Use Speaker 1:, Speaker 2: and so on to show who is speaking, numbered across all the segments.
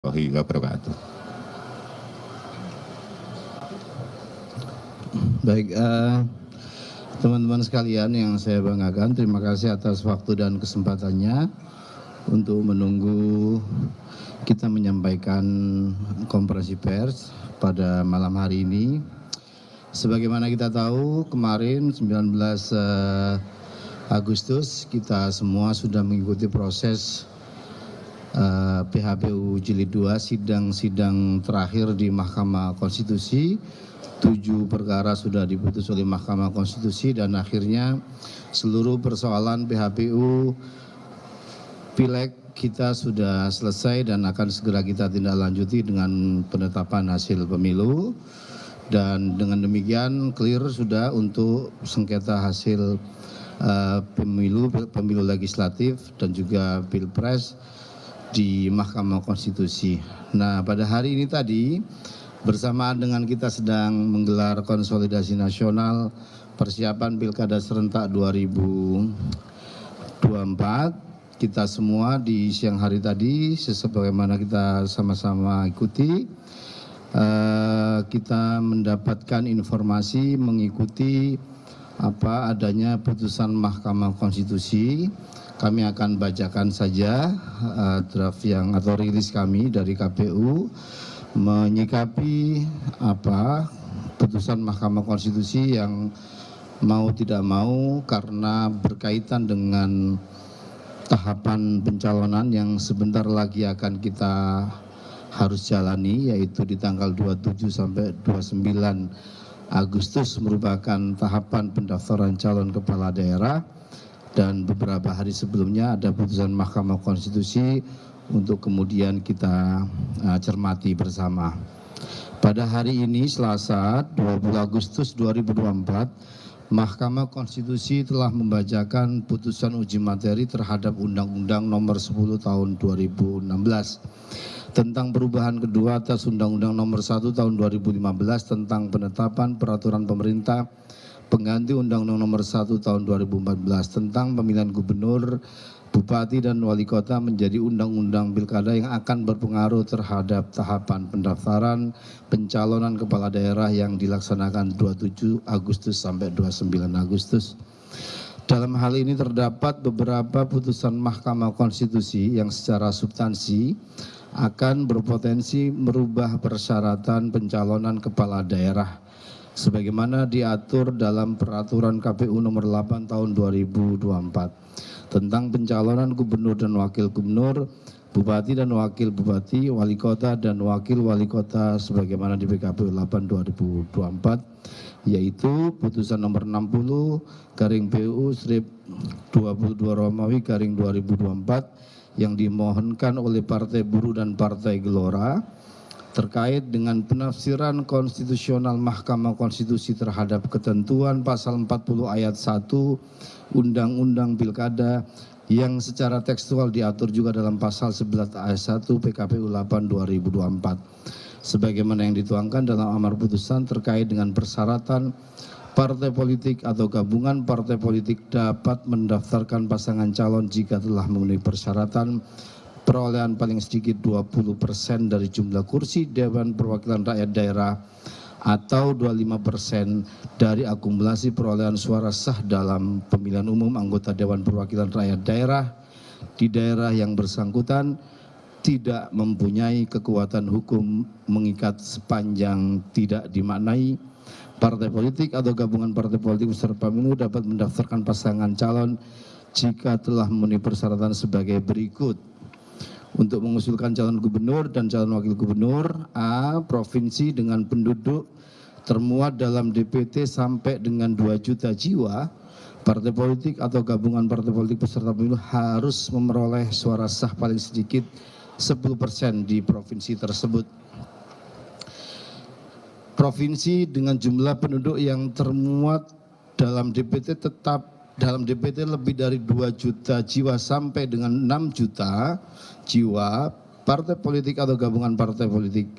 Speaker 1: warahmatullahi wabarakatuh.
Speaker 2: Baik, teman-teman sekalian yang saya banggakan, terima kasih atas waktu dan kesempatannya untuk menunggu kita menyampaikan konferensi pers pada malam hari ini. Sebagaimana kita tahu, kemarin 19 Agustus kita semua sudah mengikuti proses PHPU Jilid 2, sidang terakhir di Mahkamah Konstitusi. 7 perkara sudah diputus oleh Mahkamah Konstitusi dan akhirnya seluruh persoalan PHPU Pileg kita sudah selesai dan akan segera kita tindak lanjuti dengan penetapan hasil pemilu. Dan dengan demikian clear sudah untuk sengketa hasil pemilu legislatif dan juga pilpres di Mahkamah Konstitusi. Nah, pada hari ini tadi bersamaan dengan kita sedang menggelar konsolidasi nasional persiapan Pilkada serentak 2024, kita semua di siang hari tadi sebagaimana kita sama-sama ikuti, kita mendapatkan informasi mengikuti adanya putusan Mahkamah Konstitusi. Kami akan bacakan saja draft atau rilis kami dari KPU menyikapi putusan Mahkamah Konstitusi yang mau tidak mau karena berkaitan dengan tahapan pencalonan yang sebentar lagi akan kita harus jalani, yaitu di tanggal 27 sampai 29 Agustus merupakan tahapan pendaftaran calon kepala daerah. Dan beberapa hari sebelumnya ada putusan Mahkamah Konstitusi untuk kemudian kita cermati bersama. Pada hari ini Selasa 20 Agustus 2024, Mahkamah Konstitusi telah membacakan putusan uji materi terhadap Undang-Undang Nomor 10 Tahun 2016 tentang perubahan kedua atas Undang-Undang Nomor 1 Tahun 2015 tentang penetapan peraturan pemerintah pengganti Undang-Undang Nomor 1 Tahun 2014 tentang pemilihan gubernur, bupati dan wali kota menjadi undang-undang pilkada yang akan berpengaruh terhadap tahapan pendaftaran pencalonan kepala daerah yang dilaksanakan 27 Agustus sampai 29 Agustus. Dalam hal ini terdapat beberapa putusan Mahkamah Konstitusi yang secara substansi akan berpotensi merubah persyaratan pencalonan kepala daerah sebagaimana diatur dalam Peraturan KPU Nomor 8 Tahun 2024 tentang pencalonan gubernur dan wakil gubernur, bupati dan wakil bupati, wali kota dan wakil wali kota sebagaimana di PKPU 8 2024, yaitu putusan nomor 60/PU/22/2024 yang dimohonkan oleh Partai Buruh dan Partai Gelora terkait dengan penafsiran konstitusional Mahkamah Konstitusi terhadap ketentuan pasal 40 ayat 1 Undang-Undang Pilkada yang secara tekstual diatur juga dalam pasal 11 ayat 1 PKPU 8 2024 sebagaimana yang dituangkan dalam amar putusan terkait dengan persyaratan partai politik atau gabungan partai politik dapat mendaftarkan pasangan calon jika telah memenuhi persyaratan perolehan paling sedikit 20% dari jumlah kursi Dewan Perwakilan Rakyat Daerah atau 25% dari akumulasi perolehan suara sah dalam pemilihan umum anggota Dewan Perwakilan Rakyat Daerah di daerah yang bersangkutan tidak mempunyai kekuatan hukum mengikat sepanjang tidak dimaknai partai politik atau gabungan partai politik peserta pemilu dapat mendaftarkan pasangan calon jika telah memenuhi persyaratan sebagai berikut. Untuk mengusulkan calon gubernur dan calon wakil gubernur, A. Provinsi dengan penduduk termuat dalam DPT sampai dengan 2 juta jiwa, partai politik atau gabungan partai politik peserta pemilu harus memperoleh suara sah paling sedikit 10% di provinsi tersebut. Provinsi dengan jumlah penduduk yang termuat dalam DPT lebih dari 2 juta jiwa sampai dengan 6 juta jiwa, partai politik atau gabungan partai politik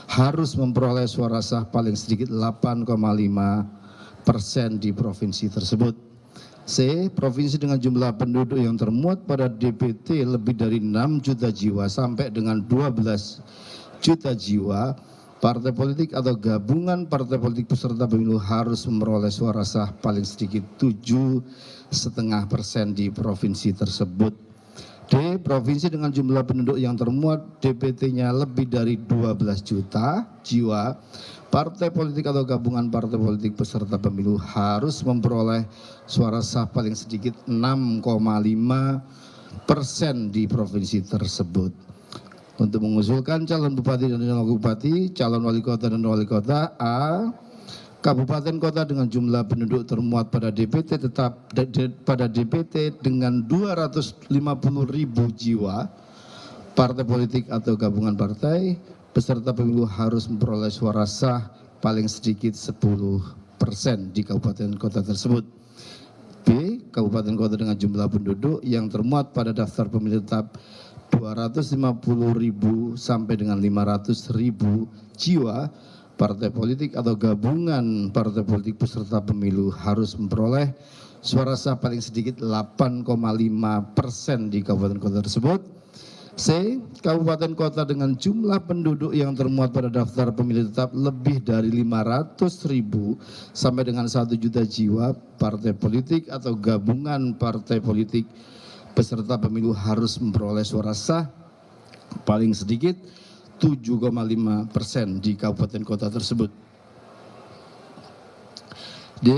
Speaker 2: harus memperoleh suara sah paling sedikit 8,5% di provinsi tersebut. C. Provinsi dengan jumlah penduduk yang termuat pada DPT lebih dari 6 juta jiwa sampai dengan 12 juta jiwa, partai politik atau gabungan partai politik peserta pemilu harus memperoleh suara sah paling sedikit 7,5% di provinsi tersebut. D. Provinsi dengan jumlah penduduk yang termuat DPT-nya lebih dari 12 juta jiwa, partai politik atau gabungan partai politik peserta pemilu harus memperoleh suara sah paling sedikit 6,5% di provinsi tersebut. Untuk mengusulkan calon bupati dan wakil bupati, calon wali kota dan wali kota, A. Kabupaten kota dengan jumlah penduduk termuat pada DPT dengan 250.000 jiwa, partai politik atau gabungan partai peserta pemilu harus memperoleh suara sah paling sedikit 10% di kabupaten kota tersebut. B. Kabupaten kota dengan jumlah penduduk yang termuat pada daftar pemilih tetap 250.000 sampai dengan 500.000 jiwa, partai politik atau gabungan partai politik peserta pemilu harus memperoleh suara sah paling sedikit 8,5% di kabupaten kota tersebut. C. Kabupaten kota dengan jumlah penduduk yang termuat pada daftar pemilih tetap lebih dari 500.000 sampai dengan 1 juta jiwa, partai politik atau gabungan partai politik peserta pemilu harus memperoleh suara sah paling sedikit 7,5% di kabupaten kota tersebut. D.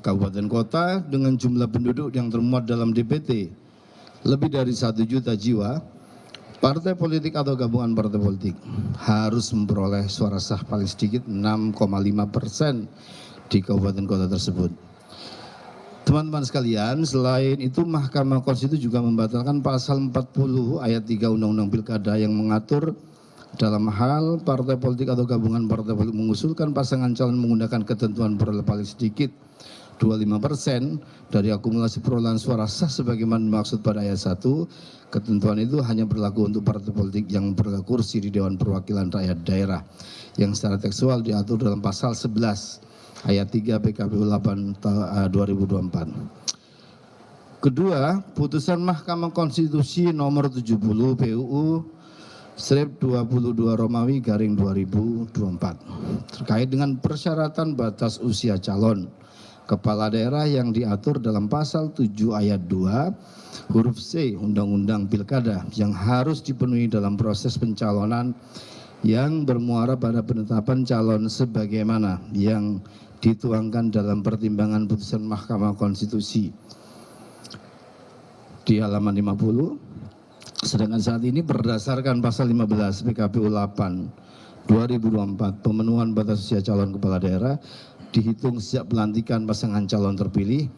Speaker 2: Kabupaten kota dengan jumlah penduduk yang termuat dalam DPT lebih dari 1 juta jiwa, partai politik atau gabungan partai politik harus memperoleh suara sah paling sedikit 6,5% di kabupaten kota tersebut. Teman-teman sekalian, selain itu Mahkamah Konstitusi juga membatalkan pasal 40 ayat 3 Undang-Undang Pilkada yang mengatur dalam hal partai politik atau gabungan partai politik mengusulkan pasangan calon menggunakan ketentuan peroleh paling sedikit 25% dari akumulasi perolehan suara sah sebagaimana dimaksud pada ayat 1. Ketentuan itu hanya berlaku untuk partai politik yang berhak kursi di Dewan Perwakilan Rakyat Daerah yang secara tekstual diatur dalam pasal 11 ayat 3 PKPU 8 2024. Kedua, putusan Mahkamah Konstitusi nomor 70 PUU Strip 22 Romawi garing 2024 terkait dengan persyaratan batas usia calon kepala daerah yang diatur dalam pasal 7 ayat 2 huruf C Undang-Undang Pilkada yang harus dipenuhi dalam proses pencalonan yang bermuara pada penetapan calon sebagaimana yang dituangkan dalam pertimbangan putusan Mahkamah Konstitusi di halaman 50. Sedangkan saat ini berdasarkan pasal 15 PKPU 8 2024 pemenuhan batas usia calon kepala daerah dihitung sejak pelantikan pasangan calon terpilih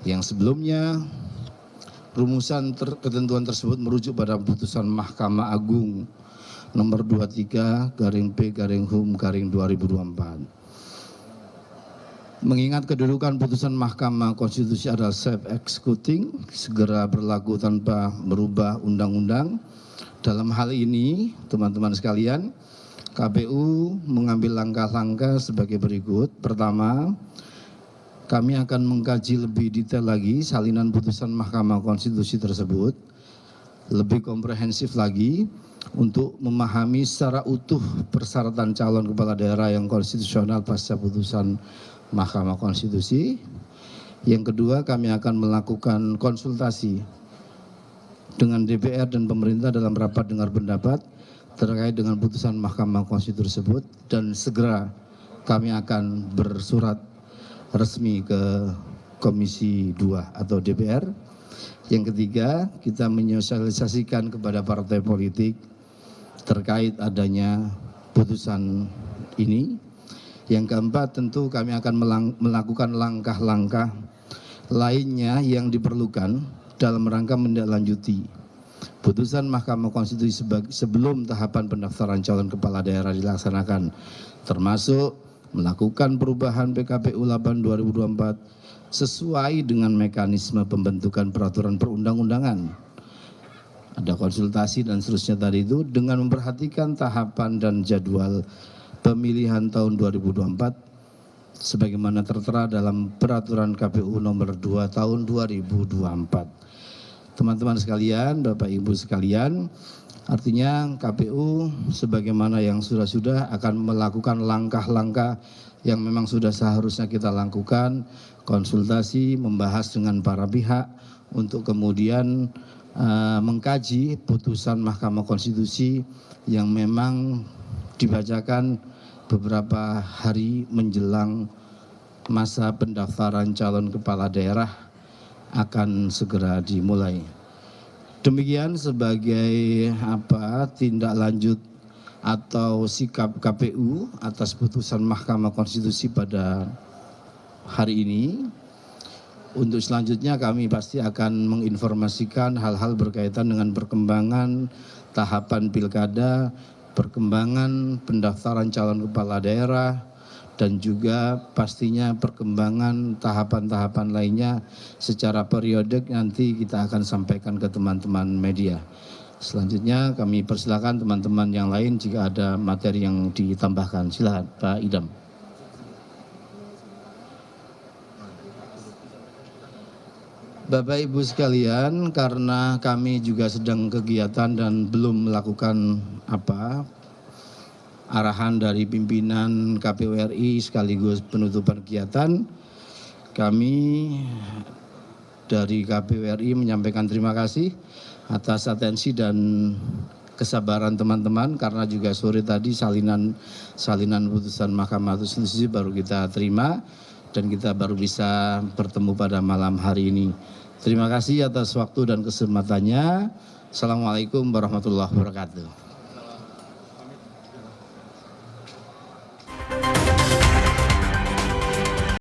Speaker 2: yang sebelumnya rumusan ketentuan tersebut merujuk pada putusan Mahkamah Agung nomor 23 garing P garing HUM garing 2024. Mengingat kedudukan putusan Mahkamah Konstitusi adalah self-executing, segera berlaku tanpa merubah undang-undang. Dalam hal ini, teman-teman sekalian, KPU mengambil langkah-langkah sebagai berikut. Pertama, kami akan mengkaji lebih detail lagi salinan putusan Mahkamah Konstitusi tersebut, lebih komprehensif lagi untuk memahami secara utuh persyaratan calon kepala daerah yang konstitusional pasca putusan Mahkamah Konstitusi. Yang kedua, kami akan melakukan konsultasi dengan DPR dan pemerintah dalam rapat dengar pendapat terkait dengan putusan Mahkamah Konstitusi tersebut dan segera kami akan bersurat resmi ke Komisi 2 atau DPR. Yang ketiga, kita menyosialisasikan kepada partai politik terkait adanya putusan ini. Yang keempat, tentu kami akan melakukan langkah-langkah lainnya yang diperlukan dalam rangka menindaklanjuti putusan Mahkamah Konstitusi sebelum tahapan pendaftaran calon kepala daerah dilaksanakan, termasuk melakukan perubahan PKPU 8 2024 sesuai dengan mekanisme pembentukan peraturan perundang-undangan. Ada konsultasi dan seterusnya tadi itu dengan memperhatikan tahapan dan jadwal pemilihan tahun 2024 sebagaimana tertera dalam Peraturan KPU Nomor 2 Tahun 2024. Teman-teman sekalian, Bapak Ibu sekalian, artinya KPU sebagaimana yang sudah akan melakukan langkah-langkah yang memang sudah seharusnya kita lakukan, konsultasi, membahas dengan para pihak untuk kemudian mengkaji putusan Mahkamah Konstitusi yang memang dibacakan beberapa hari menjelang masa pendaftaran calon kepala daerah akan segera dimulai. Demikian sebagai tindak lanjut atau sikap KPU atas putusan Mahkamah Konstitusi pada hari ini. Untuk selanjutnya kami pasti akan menginformasikan hal-hal berkaitan dengan perkembangan tahapan pilkada, perkembangan pendaftaran calon kepala daerah, dan juga pastinya perkembangan tahapan-tahapan lainnya secara periodik nanti kita akan sampaikan ke teman-teman media. Selanjutnya kami persilakan teman-teman yang lain jika ada materi yang ditambahkan. Silakan Pak Idam. Bapak Ibu sekalian, karena kami juga sedang kegiatan dan belum melakukan arahan dari pimpinan KPU RI sekaligus penutupan kegiatan, kami dari KPU RI menyampaikan terima kasih atas atensi dan kesabaran teman-teman, karena juga sore tadi salinan putusan Mahkamah Konstitusi baru kita terima dan kita baru bisa bertemu pada malam hari ini. Terima kasih atas waktu dan kesempatannya. Assalamualaikum warahmatullahi wabarakatuh.